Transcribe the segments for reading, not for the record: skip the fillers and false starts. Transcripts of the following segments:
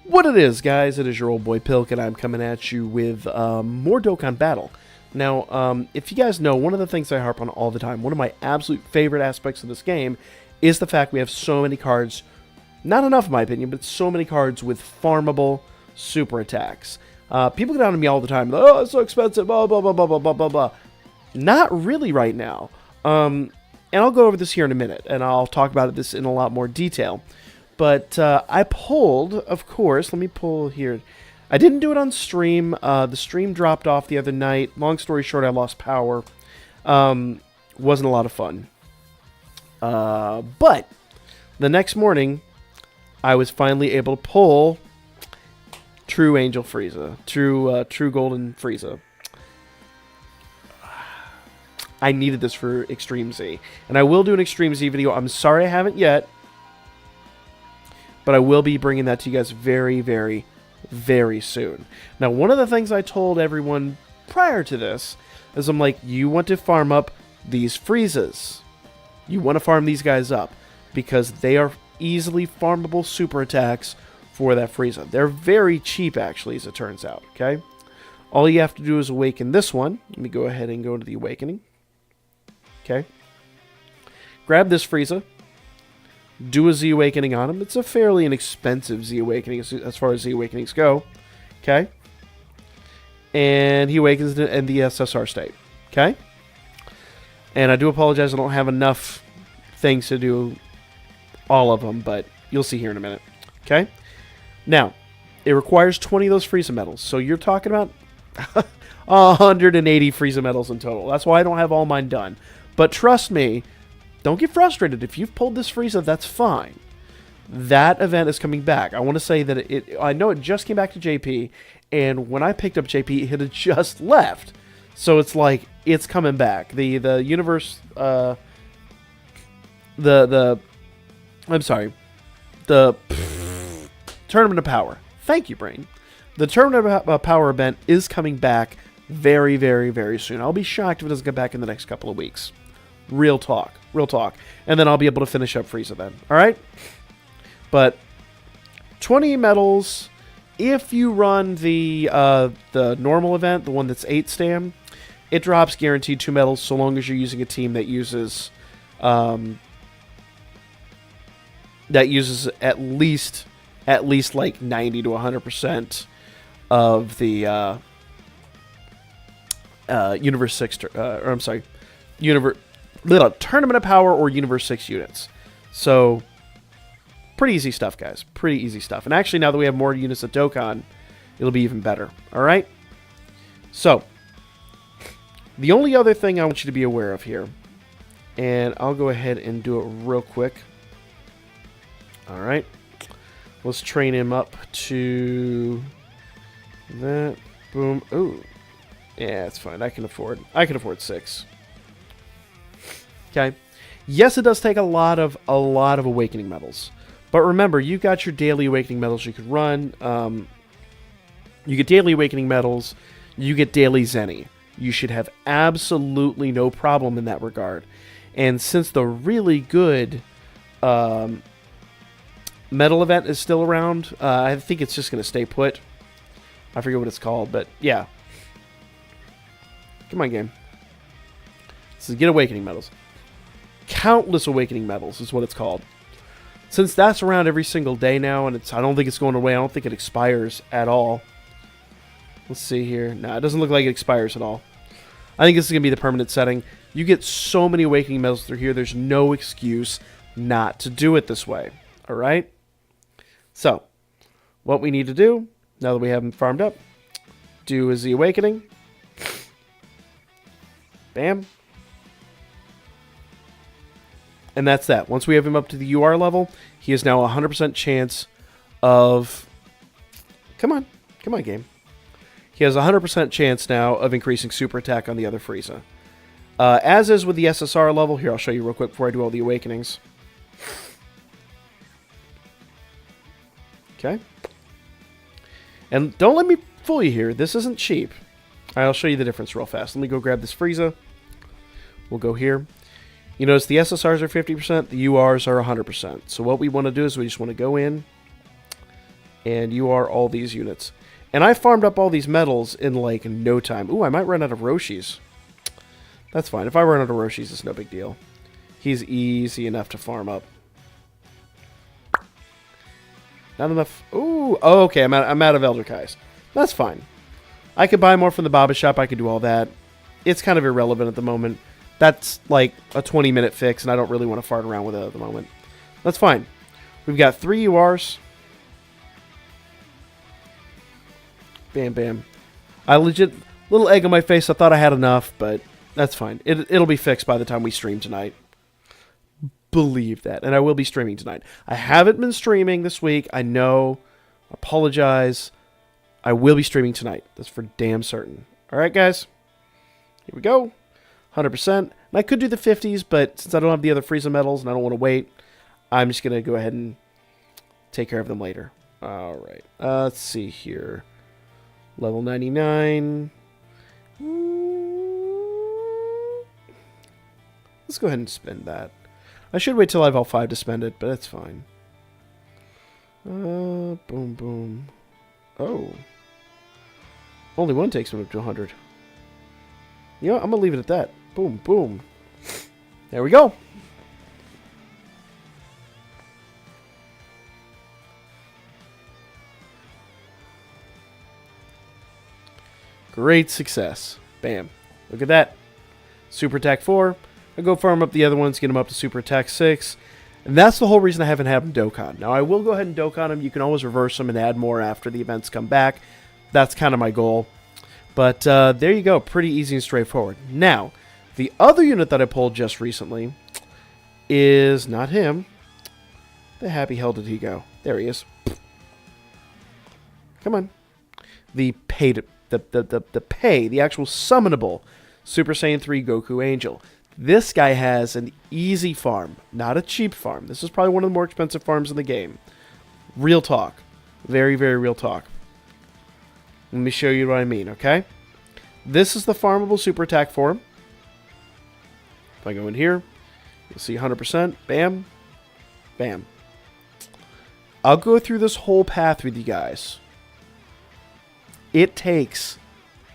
What it is, guys, it is your old boy Pilk, and I'm coming at you with more Dokkan Battle. Now, if you guys know, one of the things I harp on all the time, one of my absolute favorite aspects of this game, is the fact we have so many cards, not enough in my opinion, but so many cards with farmable super attacks. People get on to me all the time, oh, it's so expensive, blah, blah, blah, blah, blah, blah, blah, blah. Not really right now. And I'll go over this here in a minute, and I'll talk about this in a lot more detail. But I pulled, of course, let me pull here. I didn't do it on stream. The stream dropped off the other night. Long story short, I lost power. Wasn't a lot of fun. But the next morning, I was finally able to pull True Angel Frieza. True Golden Frieza. I needed this for Extreme Z. And I will do an Extreme Z video. I'm sorry I haven't yet. But I will be bringing that to you guys very, very, very soon. Now, one of the things I told everyone prior to this is I'm like, you want to farm up these Friezas. You want to farm these guys up because they are easily farmable super attacks for that Frieza. They're very cheap, actually, as it turns out, okay? All you have to do is awaken this one. Let me go ahead and go to the awakening. Okay. Grab this Frieza. Do a Z Awakening on him. It's a fairly inexpensive Z Awakening as far as Z Awakenings go. Okay? And he awakens in the SSR state. Okay? And I do apologize, I don't have enough things to do all of them, but you'll see here in a minute. Okay? Now, it requires 20 of those Frieza medals, so you're talking about 180 Frieza medals in total. That's why I don't have all mine done. But trust me, don't get frustrated. If you've pulled this Frieza, that's fine. That event is coming back. I want to say that I know it just came back to JP, and when I picked up JP, it had just left. So it's like, it's coming back. The universe, I'm sorry, the Tournament of Power. Thank you, Brain. The Tournament of Power event is coming back very, very, very soon. I'll be shocked if it doesn't get back in the next couple of weeks. Real talk. Real talk. And then I'll be able to finish up Frieza then. Alright? But 20 medals, if you run the normal event, the one that's 8 stam, it drops guaranteed 2 medals so long as you're using a team that uses at least like 90 to 100% of the Universe 6 or I'm sorry, Tournament of Power or Universe 6 units. So, pretty easy stuff, guys. Pretty easy stuff. And actually, now that we have more units at Dokkan, it'll be even better. Alright? So, the only other thing I want you to be aware of here, and I'll go ahead and do it real quick. Alright. Let's train him up to that. Boom. Ooh. Yeah, it's fine. I can afford 6. Okay. Yes, it does take a lot of awakening medals. But remember, you've got your daily awakening medals you could run. You get daily awakening medals. You get daily Zenny. You should have absolutely no problem in that regard. And since the really good medal event is still around, I think it's just going to stay put. I forget what it's called, but yeah. Come on, game. This is get awakening medals. Countless awakening medals is what it's called. Since that's around every single day now, and I don't think it's going away. I don't think it expires at all. Let's see here. Nah, it doesn't look like it expires at all. I think this is going to be the permanent setting. You get so many awakening medals through here, there's no excuse not to do it this way. Alright? So, what we need to do, now that we have them farmed up, do is the awakening. Bam. And that's that. Once we have him up to the UR level, he is now 100% chance of... Come on. Come on, game. He has 100% chance now of increasing super attack on the other Frieza. As is with the SSR level. Here, I'll show you real quick before I do all the awakenings. Okay. And don't let me fool you here. This isn't cheap. I'll show you the difference real fast. Let me go grab this Frieza. We'll go here. You notice the SSRs are 50%, the URs are 100%. So what we want to do is we just want to go in, And you are all these units. And I farmed up all these medals in like no time. Ooh, I might run out of Roshi's. That's fine. If I run out of Roshi's, it's no big deal. He's easy enough to farm up. Not enough. Ooh, oh, okay. I'm out of Elder Kais. That's fine. I could buy more from the Baba shop. I could do all that. It's kind of irrelevant at the moment. That's like a 20-minute fix, and I don't really want to fart around with it at the moment. That's fine. We've got 3 URs. Bam, bam. I legit... Little egg on my face. I thought I had enough, but that's fine. It'll be fixed by the time we stream tonight. Believe that. And I will be streaming tonight. I haven't been streaming this week. I know. Apologize. I will be streaming tonight. That's for damn certain. All right, guys. Here we go. 100%. And I could do the 50s, but since I don't have the other Frieza medals and I don't want to wait, I'm just going to go ahead and take care of them later. All right. Let's see here. Level 99. Let's go ahead and spend that. I should wait till I have all 5 to spend it, but that's fine. Boom, boom. Oh. Only one takes me up to 100. You know, I'm going to leave it at that. Boom, boom. There we go. Great success. Bam. Look at that. Super Attack 4. I go farm up the other ones, get them up to Super Attack 6. And that's the whole reason I haven't had them Dokkan. Now, I will go ahead and Dokkan them. You can always reverse them and add more after the events come back. That's kind of my goal. But there you go. Pretty easy and straightforward. Now, the other unit that I pulled just recently is not him. The happy hell did he go? There he is. Come on. The actual summonable Super Saiyan 3 Goku Angel. This guy has an easy farm, not a cheap farm. This is probably one of the more expensive farms in the game. Real talk. Very, very real talk. Let me show you what I mean, okay? This is the farmable super attack form. If I go in here, you'll see 100%. Bam. Bam. I'll go through this whole path with you guys. It takes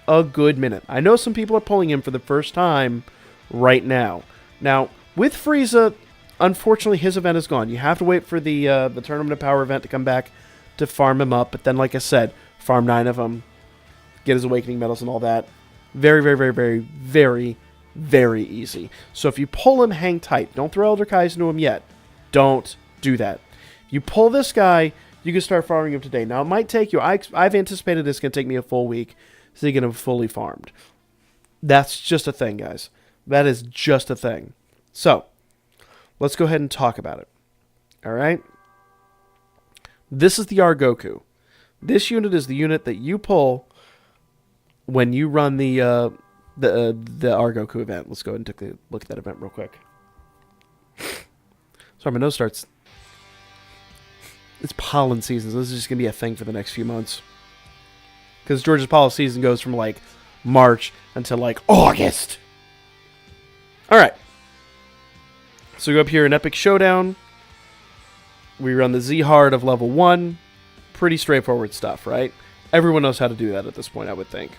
a good minute. I know some people are pulling him for the first time right now. Now, with Frieza, unfortunately, his event is gone. You have to wait for the Tournament of Power event to come back to farm him up. But then, like I said, farm 9 of them, get his Awakening medals and all that. Very, very, very, very, very, very easy. So if you pull him, hang tight. Don't throw Elder Kais into him yet. Don't do that. If you pull this guy, you can start farming him today. Now, it might take you... I've anticipated this is going to take me a full week to get him fully farmed. That's just a thing, guys. That is just a thing. So, let's go ahead and talk about it. All right? This is the R Goku. This unit is the unit that you pull when you run the R Goku event. Let's go ahead and take a look at that event real quick. Sorry, my nose starts... It's pollen season, so this is just going to be a thing for the next few months. Because George's pollen season goes from, like, March until, like, August. Alright. So we go up here in Epic Showdown. We run the Z-Hard of level 1. Pretty straightforward stuff, right? Everyone knows how to do that at this point, I would think.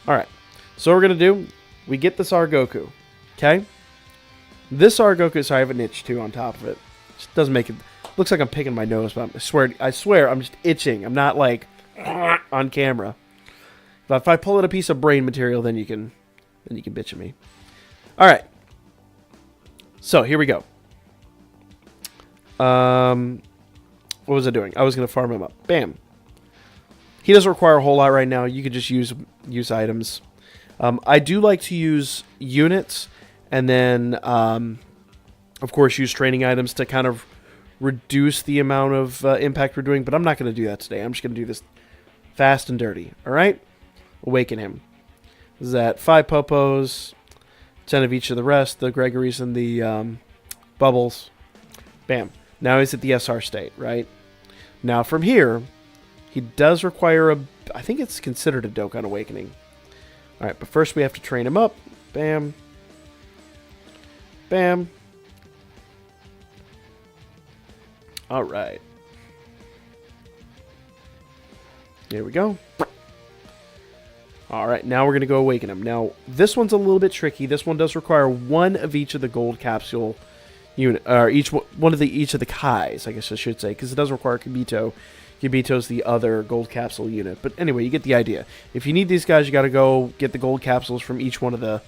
Alright. So what we're going to do, we get this R Goku. Okay? This R Goku, sorry, I have an itch, too, on top of it. Just doesn't make it... Looks like I'm picking my nose, but I swear, I'm just itching. I'm not, like, on camera. But if I pull out a piece of brain material, then you can bitch at me. All right. So, here we go. What was I doing? I was going to farm him up. Bam. He doesn't require a whole lot right now. You could just use items. I do like to use units and then, of course, use training items to kind of reduce the amount of impact we're doing, but I'm not going to do that today. I'm just going to do this fast and dirty. All right? Awaken him. This is at 5 Popos, 10 of each of the rest, the Gregories and the Bubbles. Bam. Now he's at the SR state, right? Now from here, he does require I think it's considered a Dokkan Awakening. All right, but first we have to train him up. Bam. Bam. All right. There we go. Alright, now we're going to go awaken him. Now, this one's a little bit tricky. This one does require one of each of the gold capsule unit, or each of the Kais, I guess I should say, because it does require Kibito. Kibito's the other gold capsule unit. But anyway, you get the idea. If you need these guys, you got to go get the gold capsules from each one of the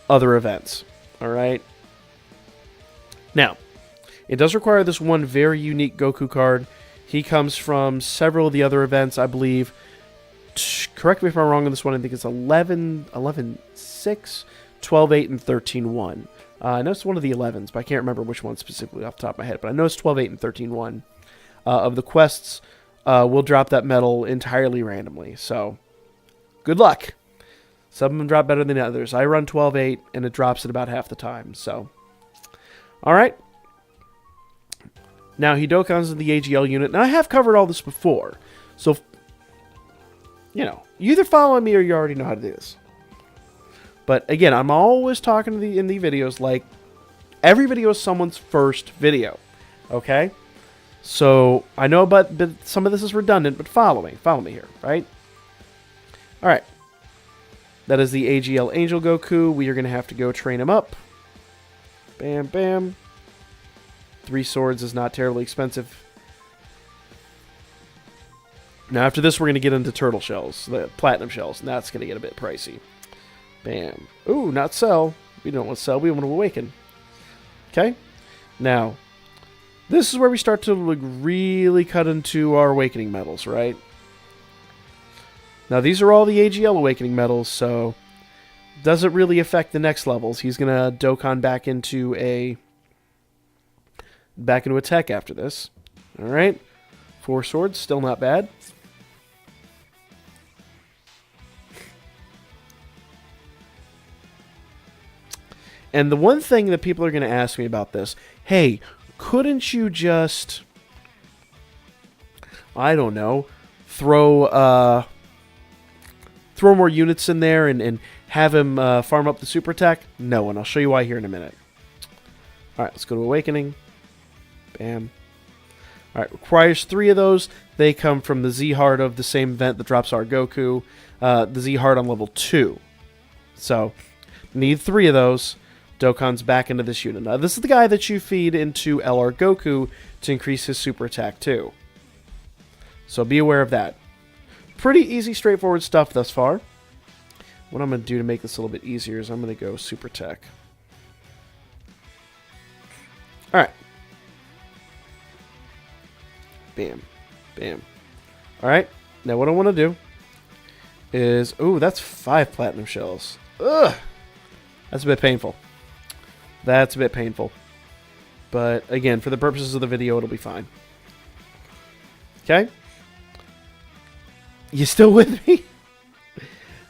other events. Alright? Now, it does require this one very unique Goku card. He comes from several of the other events, I believe. Correct me if I'm wrong on this one. I think it's 11, 6, 12, 8, and 13, 1. I know it's one of the 11s, but I can't remember which one specifically off the top of my head. But I know it's 12, 8, and 13, 1. Of the quests, we'll drop that medal entirely randomly. So, good luck. Some of them drop better than others. I run 12, 8, and it drops at about half the time. So, alright. Now, he Dokkans in the AGL unit. Now, I have covered all this before. So, you know, you either follow me or you already know how to do this. But, again, I'm always talking in the videos like every video is someone's first video. Okay? So, I know but some of this is redundant, but follow me. Follow me here, right? Alright. That is the AGL Angel Goku. We are going to have to go train him up. Bam, bam. 3 swords is not terribly expensive. Now, after this, we're going to get into turtle shells, the platinum shells, and that's going to get a bit pricey. Bam. Ooh, not sell. We don't want to sell. We want to awaken. Okay? Now, this is where we start to really cut into our awakening medals, right? Now, these are all the AGL awakening medals, so doesn't really affect the next levels. He's going to Dokkan back into a tech after this. All right. 4 swords, still not bad. And the one thing that people are going to ask me about this, hey, couldn't you just, I don't know, throw more units in there and have him farm up the super attack? No, and I'll show you why here in a minute. All right, let's go to Awakening. Bam. All right, requires 3 of those. They come from the Z Heart of the same event that drops our Goku, the Z Heart on level 2. So, need 3 of those. Dokkan's back into this unit. Now, this is the guy that you feed into LR Goku to increase his super attack too. So be aware of that. Pretty easy, straightforward stuff thus far. What I'm going to do to make this a little bit easier is I'm going to go super tech. Alright. Bam. Bam. Alright. Now what I want to do is... Ooh, that's 5 platinum shells. Ugh! That's a bit painful. That's a bit painful. But, again, for the purposes of the video, it'll be fine. Okay? You still with me?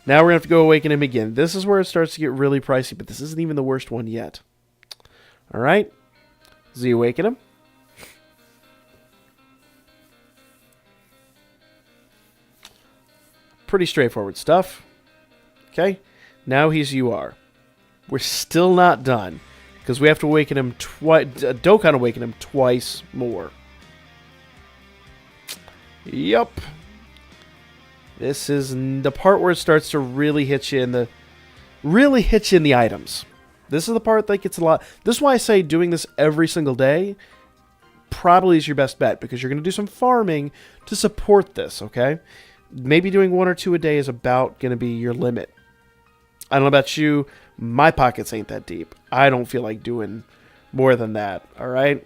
Now we're going to have to go awaken him again. This is where it starts to get really pricey, but this isn't even the worst one yet. Alright. Z awaken him. Pretty straightforward stuff. Okay. Now he's UR. We're still not done, because we have to awaken him twice. Dokkan awaken him twice more. Yup. This is the part where it starts to really hit you in the items. This is the part that gets a lot. This is why I say doing this every single day probably is your best bet, because you're going to do some farming to support this, okay? Maybe doing 1 or 2 a day is about going to be your limit. I don't know about you. My pockets ain't that deep. I don't feel like doing more than that, all right?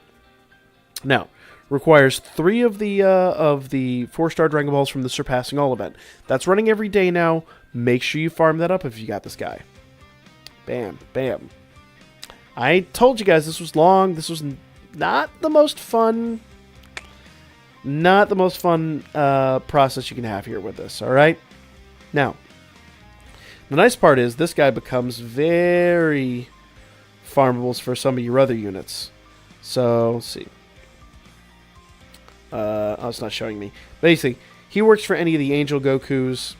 Now, requires 3 of the 4-star Dragon Balls from the Surpassing All event. That's running every day now. Make sure you farm that up if you got this guy. Bam, bam. I told you guys this was long. This was not the most fun process you can have here with this, all right? Now, the nice part is this guy becomes very farmable for some of your other units. So, let's see. Oh, it's not showing me. Basically, he works for any of the Angel Gokus.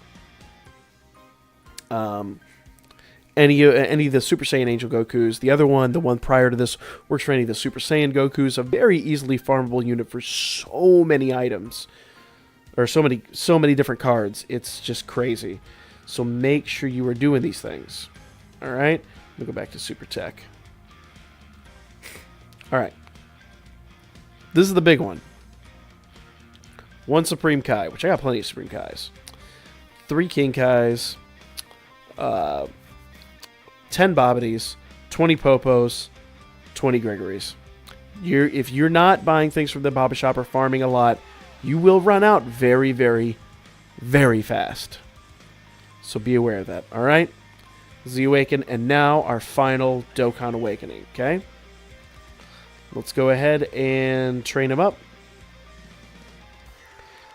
Any of the Super Saiyan Angel Gokus. The other one, the one prior to this, works for any of the Super Saiyan Gokus. A very easily farmable unit for so many items. or so many different cards. It's just crazy. So make sure you are doing these things. All right. Let me go back to Super Tech. All right. This is the big one. 1 Supreme Kai, which I got plenty of Supreme Kais. 3 King Kais. 10 Bobbities. 20 Popos. 20 Gregories. If you're not buying things from the Baba Shop or farming a lot, you will run out very, very, very fast. So be aware of that, all right? Z Awaken, and now our final Dokkan Awakening, okay? Let's go ahead and train him up.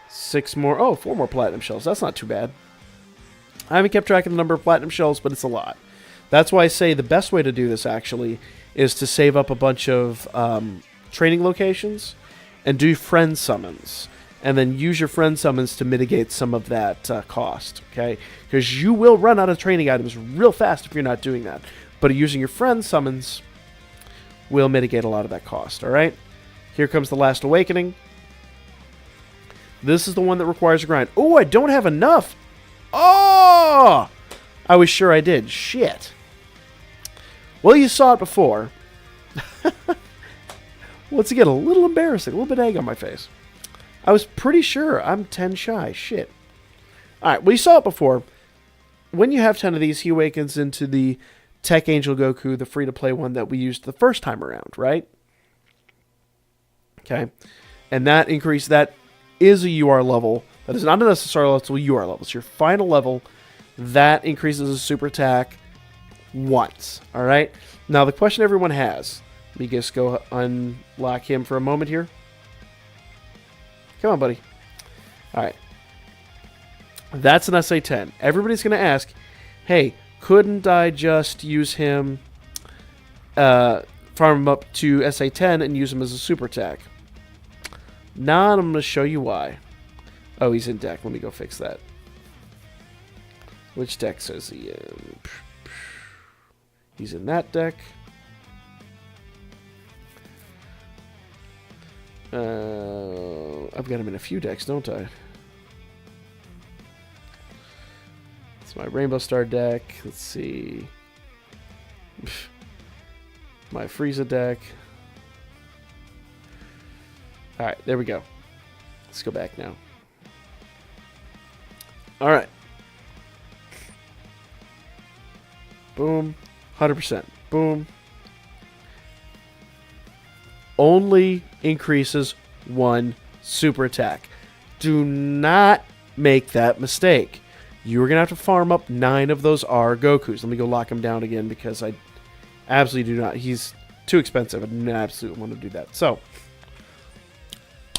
4 more Platinum Shells. That's not too bad. I haven't kept track of the number of Platinum Shells, but it's a lot. That's why I say the best way to do this, actually, is to save up a bunch of training locations and do friend summons. And then use your friend summons to mitigate some of that cost, okay? Because you will run out of training items real fast if you're not doing that. But using your friend summons will mitigate a lot of that cost, all right? Here comes the last awakening. This is the one that requires a grind. Oh, I don't have enough. Oh! I was sure I did. Shit. Well, you saw it before. Once again, a little embarrassing. A little bit of egg on my face. I was pretty sure I'm 10 shy. Shit. Alright, well, you saw it before. When you have 10 of these, he awakens into the Tech Angel Goku, the free-to-play one that we used the first time around, right? Okay. And that increase, that is a UR level. That is not a necessary level, it's a UR level. It's your final level. That increases a super attack once. Alright? Now, the question everyone has. Let me just go unlock him for a moment here. Come on, buddy. Alright. That's an SA-10. Everybody's going to ask, hey, couldn't I just use him, farm him up to SA-10 and use him as a super attack? Nah, I'm going to show you why. Oh, he's in deck. Let me go fix that. Which deck says he in? He's in that deck. I've got him in a few decks, don't I? It's my Rainbow Star deck. Let's see. My Frieza deck. Alright, there we go. Let's go back now. Alright. Boom. 100%. Boom. Only increases 1 super attack. Do not make that mistake. You're going to have to farm up 9 of those R Gokus. Let me go lock him down again because I absolutely do not. He's too expensive. I do not absolutely want to do that. So,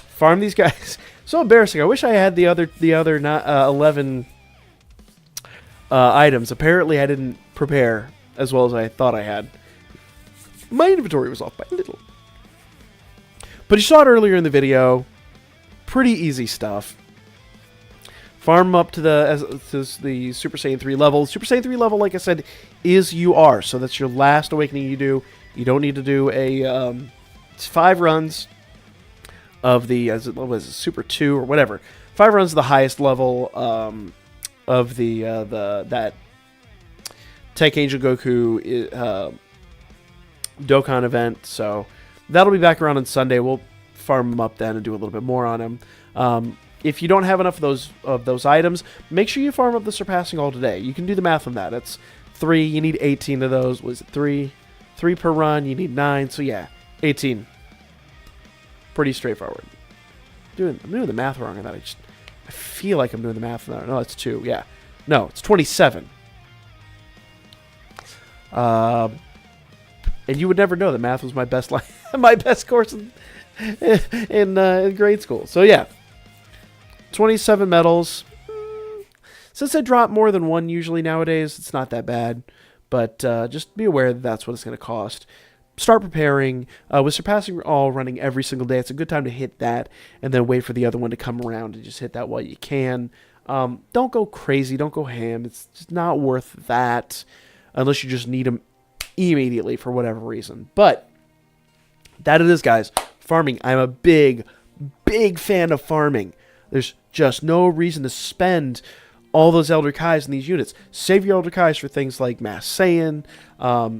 farm these guys. So embarrassing. I wish I had the other 11 items. Apparently, I didn't prepare as well as I thought I had. My inventory was off by a little. But you saw it earlier in the video. Pretty easy stuff. Farm up to the Super Saiyan 3 level. Super Saiyan 3 level, like I said, is UR. So that's your last awakening you do. You don't need to do a... it's 5 runs of the... what was it, Super 2 or whatever. 5 runs of the highest level of that Tech Angel Goku Dokkan event. So... that'll be back around on Sunday. We'll farm him up then and do a little bit more on him. If you don't have enough of those items, make sure you farm up the Surpassing All today. You can do the math on that. It's 3. You need 18 of those. Was it 3? 3 per run. You need 9. So yeah, 18. Pretty straightforward. I'm doing the math wrong on that. I feel like I'm doing the math on that. No, it's 2. Yeah. No, it's 27. And you would never know that math was my best my best course in grade school. So yeah, 27 medals. Since I drop more than 1 usually nowadays, it's not that bad. But just be aware that that's what it's going to cost. Start preparing. With Surpassing All running every single day, it's a good time to hit that and then wait for the other one to come around and just hit that while you can. Don't go crazy. Don't go ham. It's just not worth that unless you just need them immediately for whatever reason. But that it is, guys. Farming. I'm a big fan of farming. There's just no reason to spend all those Elder Kais in these units. Save your Elder Kais for things like Mass Saiyan. I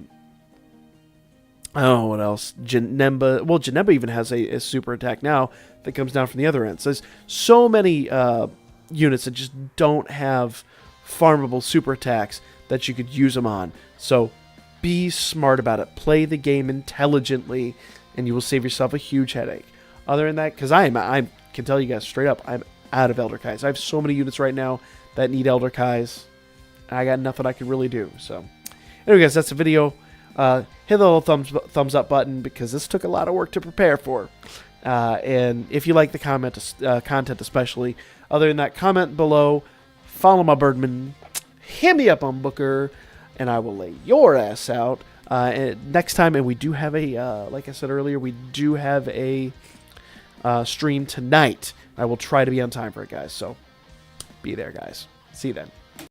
don't know what else. Janemba. Well, Janemba even has a super attack now that comes down from the other end. So there's so many units that just don't have farmable super attacks that you could use them on. So be smart about it. Play the game intelligently, and you will save yourself a huge headache. Other than that, because I can tell you guys straight up, I'm out of Elder Kais. I have so many units right now that need Elder Kais. I got nothing I can really do. So anyway, guys, that's the video. Hit the little thumbs up button because this took a lot of work to prepare for. And if you like the content especially, other than that, comment below, follow my Birdman, hit me up on Booker, and I will lay your ass out next time. And we do have a, like I said earlier, we do have a stream tonight. I will try to be on time for it, guys. So be there, guys. See you then.